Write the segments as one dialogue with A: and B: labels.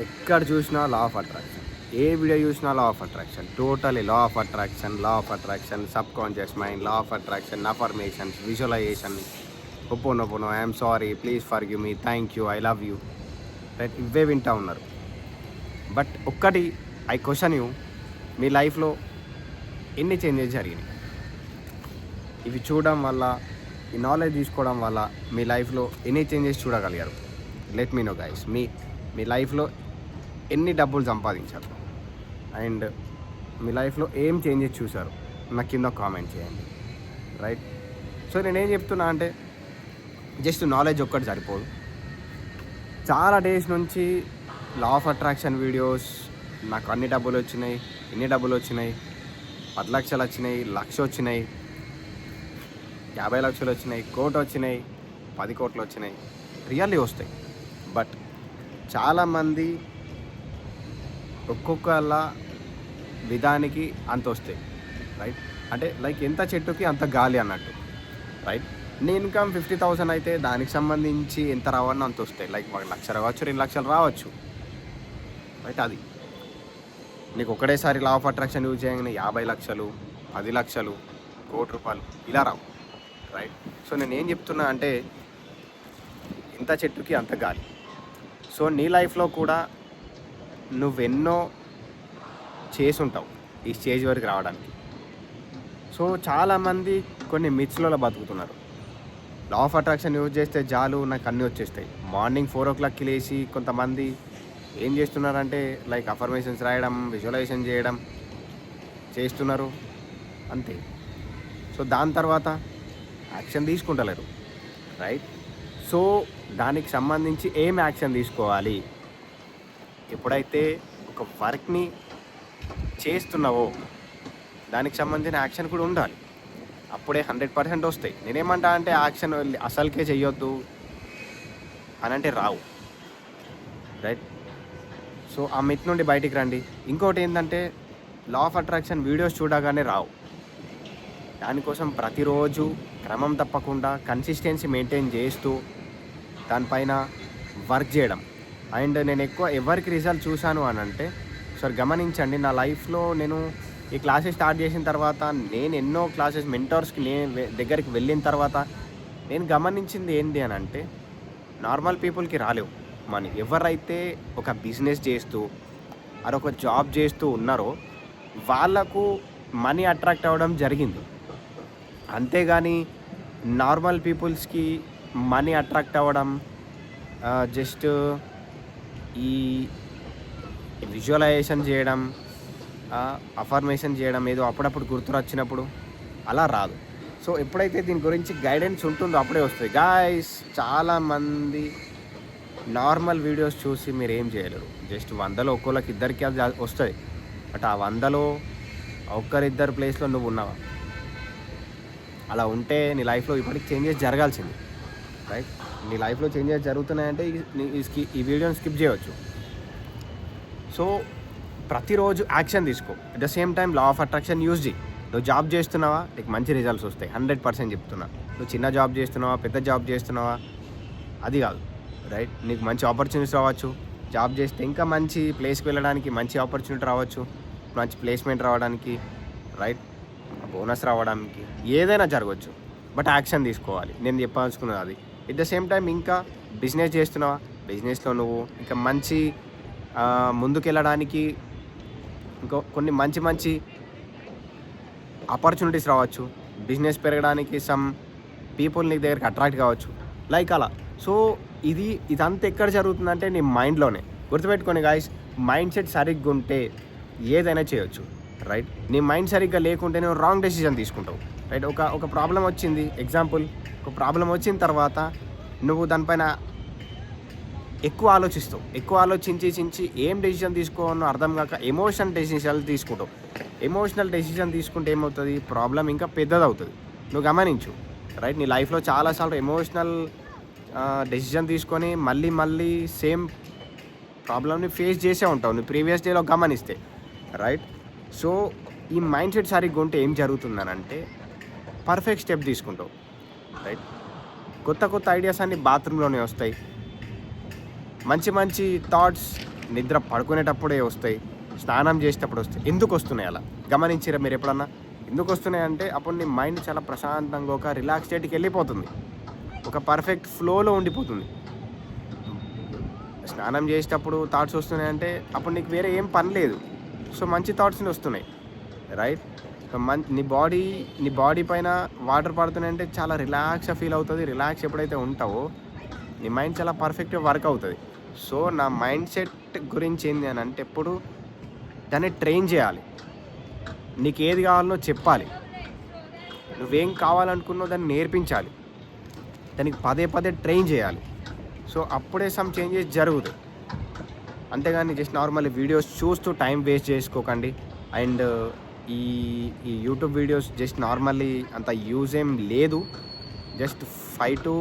A: ఎక్కడ చూసినా law of attraction. ఏ వీడియో చూసినా law of attraction. Totally law of attraction, subconscious mind, law of attraction, affirmations, visualisation, ho'oponopono, I'm sorry, please forgive me, thank you, I love you. Right, ఇవే వింటా ఉన్నారు. But ఒక్కటి I question you, మీ లైఫ్లో ఎన్ని changes జరిగినాయి? ఇవి చూడడం వల్ల, ఈ నాలెడ్జ్ తీసుకోవడం వల్ల మీ లైఫ్లో ఎన్ని చేంజెస్ చూడగలిగారు? Let me know guys. మీ లైఫ్లో ఎన్ని డబ్బులు సంపాదించారు అండ్ మీ లైఫ్లో ఏం చేంజెస్ చూశారు? నాకు కింద కామెంట్ చేయండి. రైట్, సో నేనేం చెప్తున్నా అంటే జస్ట్ నాలెడ్జ్ ఒక్కటి సరిపోదు. చాలా డేస్ నుంచి లా ఆఫ్ అట్రాక్షన్ వీడియోస్, నాకు అన్ని డబ్బులు వచ్చినాయి, ఎన్ని డబ్బులు వచ్చినాయి, 10 లక్షలు వచ్చినాయి, 1,00,000 వచ్చినాయి, 50 లక్షలు వచ్చినాయి, 1 కోటి వచ్చినాయి, 10 కోట్లు వచ్చినాయి, రియల్లీ వస్తాయి. బట్ చాలామంది ఒక్కొక్కళ్ళ విధానికి అంత వస్తాయి. రైట్, అంటే లైక్ ఎంత చెట్టుకి అంత గాలి అన్నట్టు. రైట్, నీ ఇన్కమ్ 50,000 అయితే దానికి సంబంధించి ఎంత రావన్నా అంత వస్తాయి. లైక్ 1,00,000 రావచ్చు, 2 లక్షలు రావచ్చు. రైట్, అది నీకు ఒకటేసారి లా ఆఫ్ అట్రాక్షన్ యూజ్ చేయగానే 50 లక్షలు, 10 లక్షలు, 1 కోటి రూపాయలు ఇలా రావు. రైట్, సో నేను ఏం చెప్తున్నా అంటే ఇంత చెట్టుకి అంత గాలి. సో నీ లైఫ్లో కూడా నువ్వెన్నో చేసుంటావు ఈ స్టేజ్ వరకు రావడానికి. సో చాలామంది కొన్ని మిత్స్లలో బతుకుతున్నారు. లా ఆఫ్ అట్రాక్షన్ యూజ్ చేస్తే చాలు నాకు అన్నీ వచ్చేస్తాయి. మార్నింగ్ 4 o'clockకి లేచి కొంతమంది ఏం చేస్తున్నారంటే లైక్ అఫర్మేషన్స్ రాయడం, విజువలైజేషన్ చేయడం చేస్తున్నారు అంతే. సో దాని తర్వాత యాక్షన్ తీసుకుంటలేరు. రైట్, సో దానికి సంబంధించి ఏం యాక్షన్ తీసుకోవాలి? ఎప్పుడైతే ఒక వర్క్ని చేస్తున్నావో దానికి సంబంధించిన యాక్షన్ కూడా ఉండాలి. అప్పుడే 100% వస్తాయి. నేనేమంటా అంటే యాక్షన్ అసలుకే చెయ్యొద్దు అని అంటే రావు. రైట్, సో ఆ మిత్ నుండి బయటికి రండి. ఇంకోటి ఏంటంటే లా ఆఫ్ అట్రాక్షన్ వీడియోస్ చూడగానే రావు. దానికోసం ప్రతిరోజు క్రమం తప్పకుండా కన్సిస్టెన్సీ మెయింటైన్ చేస్తూ దానిపైన వర్క్ చేయడం. అండ్ నేను ఎక్కువ ఎవరికి రిజల్ట్ చూశాను అని అంటే ఒకసారి గమనించండి. నా లైఫ్లో నేను ఈ క్లాసెస్ స్టార్ట్ చేసిన తర్వాత, నేను ఎన్నో క్లాసెస్ మెంటర్స్కి దగ్గరికి వెళ్ళిన తర్వాత నేను గమనించింది ఏంటి అని అంటే నార్మల్ పీపుల్కి రాలేవు మనీ. ఎవరైతే ఒక బిజినెస్ చేస్తూ అదొక జాబ్ చేస్తూ ఉన్నారో వాళ్ళకు మనీ అట్రాక్ట్ అవ్వడం జరిగింది. అంతేగాని నార్మల్ పీపుల్స్కి మనీ అట్రాక్ట్ అవ్వడం జస్ట్ ఈ విజువలైజేషన్ చేయడం, అఫర్మేషన్ చేయడం ఏదో అప్పుడప్పుడు గుర్తురొచ్చినప్పుడు అలా రాదు. సో ఎప్పుడైతే దీని గురించి గైడెన్స్ ఉంటుందో అప్పుడే వస్తుంది. గాయస్, చాలామంది నార్మల్ వీడియోస్ చూసి మీరు ఏం చేయలేరు. జస్ట్ 100లో ఒక్కోళ్ళకి ఇద్దరికి అది వస్తుంది. బట్ ఆ 100లో ఒక్కరిద్దరు ప్లేస్లో నువ్వు ఉన్నావా? అలా ఉంటే నీ లైఫ్లో ఇప్పటికి చేంజెస్ జరగాల్సింది. రైట్, నీ లైఫ్లో చేంజెస్ జరుగుతున్నాయంటే ఈ వీడియోని స్కిప్ చేయవచ్చు. సో ప్రతిరోజు యాక్షన్ తీసుకో. At the same time law of attraction use చేయి. నువ్వు జాబ్ చేస్తున్నావా, నీకు మంచి రిజల్ట్స్ వస్తాయి. 100% చెప్తున్నా. నువ్వు చిన్న జాబ్ చేస్తున్నావా, పెద్ద జాబ్ చేస్తున్నావా, అది కాదు. రైట్, నీకు మంచి ఆపర్చునిటీస్ రావచ్చు. జాబ్ చేస్తే ఇంకా మంచి ప్లేస్కి వెళ్ళడానికి మంచి ఆపర్చునిటీ రావచ్చు, మంచి ప్లేస్మెంట్ రావడానికి, రైట్, బోనస్ రావడానికి, ఏదైనా జరగవచ్చు. బట్ యాక్షన్ తీసుకోవాలి. నేను చెప్పాల్సుకున్నది అది. ఎట్ ద సేమ్ టైం ఇంకా బిజినెస్ చేస్తున్నావా, బిజినెస్లో నువ్వు ఇంకా మంచి ముందుకెళ్ళడానికి కొన్ని మంచి ఆపర్చునిటీస్ రావచ్చు. బిజినెస్ పెరగడానికి సమ్ పీపుల్ నీ దగ్గరికి అట్రాక్ట్ కావచ్చు, లైక్ అలా. సో ఇదంతా ఎక్కడ జరుగుతుందంటే నీ మైండ్లోనే. గుర్తుపెట్టుకోండి గాయస్, మైండ్ సెట్ సరిగ్గా ఉంటే ఏదైనా చేయొచ్చు. రైట్, నీ మైండ్ సరిగ్గా లేకుంటే నువ్వు రాంగ్ డెసిషన్ తీసుకుంటావు. రైట్, ఒక ప్రాబ్లం వచ్చింది, ఎగ్జాంపుల్, ఒక ప్రాబ్లం వచ్చిన తర్వాత నువ్వు దానిపైన ఎక్కువ ఆలోచిస్తావు. ఎక్కువ ఆలోచించి ఏం డెసిషన్ తీసుకోవాలో అర్థం కాక ఎమోషనల్ డెసిషన్ తీసుకుంటావు. ఎమోషనల్ డెసిషన్ తీసుకుంటే ఏమవుతుంది, ప్రాబ్లం ఇంకా పెద్దది అవుతుంది. నువ్వు గమనించు. రైట్, నీ లైఫ్లో చాలాసార్లు ఎమోషనల్ డెసిషన్ తీసుకొని మళ్ళీ సేమ్ ప్రాబ్లమ్ని ఫేస్ చేసే ఉంటావు నువ్వు ప్రీవియస్ డేలో గమనిస్తే. రైట్, సో ఈ మైండ్ సెట్ సరిగ్గా ఉంటే ఏం జరుగుతుందనంటే పర్ఫెక్ట్ స్టెప్ తీసుకుంటావు. రైట్, కొత్త ఐడియాస్ అన్నీ బాత్రూంలోనే వస్తాయి. మంచి థాట్స్ నిద్ర పడుకునేటప్పుడే వస్తాయి, స్నానం చేసేటప్పుడు వస్తాయి. ఎందుకు వస్తున్నాయి అలా గమనించారా మీరు ఎప్పుడన్నా? ఎందుకు వస్తున్నాయి అంటే అప్పుడు నీ మైండ్ చాలా ప్రశాంతంగా ఒక రిలాక్స్ స్టేట్కి వెళ్ళిపోతుంది, ఒక పర్ఫెక్ట్ ఫ్లోలో ఉండిపోతుంది. స్నానం చేసేటప్పుడు థాట్స్ వస్తున్నాయంటే అప్పుడు నీకు వేరే ఏం పని లేదు, సో మంచి థాట్స్ని వస్తున్నాయి, రైట్? సో నీ బాడీ పైన వాటర్ పడుతున్నాయంటే చాలా రిలాక్స్గా ఫీల్ అవుతుంది. రిలాక్స్ ఎప్పుడైతే ఉంటావో నీ మైండ్ చాలా పర్ఫెక్ట్గా వర్క్ అవుతుంది. సో నా మైండ్ సెట్ గురించి ఏంటి అని అంటే ఎప్పుడు దాన్ని ట్రైన్ చేయాలి. నీకు ఏది కావాలో చెప్పాలి, నువ్వేం కావాలనుకున్నావు దాన్ని నేర్పించాలి, దానికి పదే పదే ట్రైన్ చేయాలి. సో అప్పుడే సమ్ చేంజెస్ జరుగుతాయి. అంతేగాని జస్ట్ నార్మల్ వీడియోస్ చూస్తూ టైం వేస్ట్ చేసుకోకండి. అండ్ ఈ ఈ యూట్యూబ్ వీడియోస్ జస్ట్ నార్మల్లీ అంత యూజ్ ఏం లేదు. జస్ట్ 5 to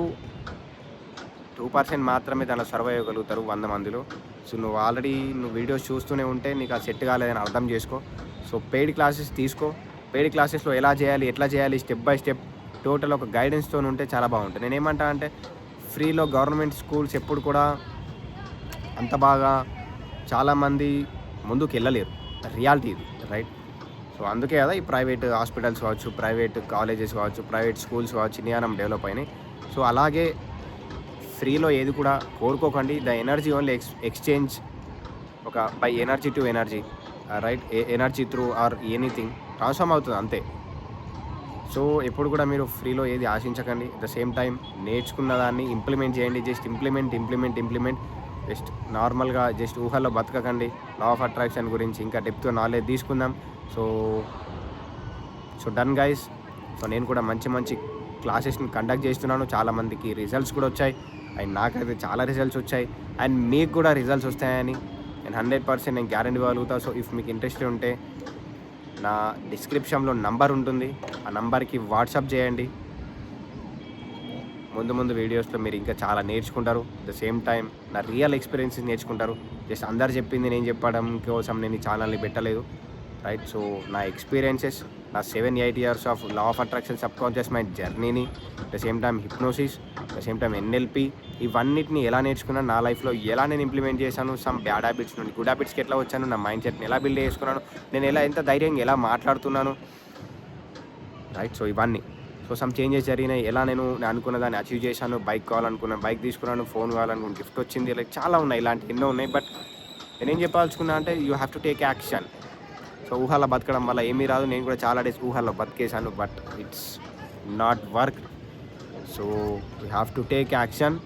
A: 2% మాత్రమే దానిలో సర్వైవ్ అవ్వగలుగుతారు 100 మందిలో. సో నువ్వు వీడియోస్ చూస్తూనే ఉంటే నీకు అది సెట్ కాలేదని అర్థం చేసుకో. సో పెయిడ్ క్లాసెస్ తీసుకో. పెయిడ్ క్లాసెస్లో ఎలా చేయాలి, ఎట్లా చేయాలి, స్టెప్ బై స్టెప్ టోటల్ ఒక గైడెన్స్తో ఉంటే చాలా బాగుంటుంది. నేనేమంటా అంటే ఫ్రీలో గవర్నమెంట్ స్కూల్స్ ఎప్పుడు కూడా అంత బాగా చాలామంది ముందుకు వెళ్ళలేరు, రియాలిటీ ఇది, రైట్? సో అందుకే కదా ఈ ప్రైవేట్ హాస్పిటల్స్ కావచ్చు, ప్రైవేట్ కాలేజెస్ కావచ్చు, ప్రైవేట్ స్కూల్స్ కావచ్చు ఇండియానం డెవలప్ అయినాయి. సో అలాగే ఫ్రీలో ఏది కూడా కోరుకోకండి. ద ఎనర్జీ ఓన్లీ ఎక్స్చేంజ్ ఒక by energy to energy, right? Energy through or anything transform అవుతుంది అంతే. సో ఎప్పుడు కూడా మీరు ఫ్రీలో ఏది ఆశించకండి. అట్ ద సేమ్ టైం నేర్చుకున్న దాన్ని ఇంప్లిమెంట్ చేయండి. Just implement. జస్ట్ నార్మల్గా జస్ట్ ఊహల్లో బతకకండి. లా ఆఫ్ అట్రాక్షన్ గురించి ఇంకా డెప్త్ నాలెడ్జ్ తీసుకుందాం. So done guys. సో నేను కూడా మంచి క్లాసెస్ని కండక్ట్ చేస్తున్నాను. చాలామందికి రిజల్ట్స్ కూడా వచ్చాయి, అండ్ నాకైతే చాలా రిజల్ట్స్ వచ్చాయి, అండ్ మీకు కూడా రిజల్ట్స్ వస్తాయని నేను 100% నేను గ్యారెంటీ ఇవ్వగలుగుతా. సో ఇఫ్ మీకు ఇంట్రెస్ట్ ఉంటే నా డిస్క్రిప్షన్లో నంబర్ ఉంటుంది, ఆ నంబర్కి వాట్సాప్ చేయండి. ముందు వీడియోస్లో మీరు ఇంకా చాలా నేర్చుకుంటారు. అట్ ద సేమ్ టైం నా రియల్ ఎక్స్పీరియన్సెస్ నేర్చుకుంటారు. జస్ట్ అందరు చెప్పింది నేను చెప్పడం కోసం నేను ఈ ఛానల్ని పెట్టలేదు, రైట్? సో నా ఎక్స్పీరియన్సెస్, నా 7-8 years of law of attraction subconscious mind జర్నీని, at the same time hypnosis, at the same time NLP, ఇవన్నిటిని ఎలా నేర్చుకున్నాను, నా లైఫ్లో ఎలా నేను ఇంప్లిమెంట్ చేశాను, సమ్ బ్యాడ్ హ్యాబిట్స్ నుండి గుడ్ హ్యాబిట్స్కి ఎట్లా వచ్చాను, నా మైండ్ సెట్ని ఎలా బిల్డ్ చేసుకున్నాను, నేను ఎంత ధైర్యంగా ఎలా మాట్లాడుతున్నాను, రైట్? సో ఇవన్నీ. సో సమ్ చేంజెస్ జరిగినాయి, ఎలా నేను అనుకున్న దాన్ని అచీవ్ చేశాను. బైక్ కావాలనుకున్నాను, బైక్ తీసుకున్నాను. ఫోన్ కావాలనుకున్నాను, గిఫ్ట్ వచ్చింది. లైక్ చాలా ఉన్నాయి, ఇలాంటి ఎన్నో ఉన్నాయి. బట్ నేనేం చెప్పాల్సుకున్నా అంటే you have to take action. So ఊహల్లో బతకడం వల్ల ఏమీ రాదు. నేను కూడా చాలా డేస్ ఊహల్లో బతికేశాను, but it's not work. So you have to take action.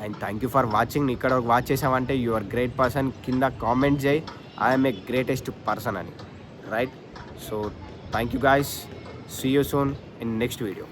A: And thank you for watching. ఇక్కడ వరకు వాచ్ చేసామంటే యు ఆర్ గ్రేట్ పర్సన్. కింద కామెంట్ చేయి ఐఎమ్ ఏ గ్రేటెస్ట్ పర్సన్ అని, right? So thank you guys. See you soon in next video.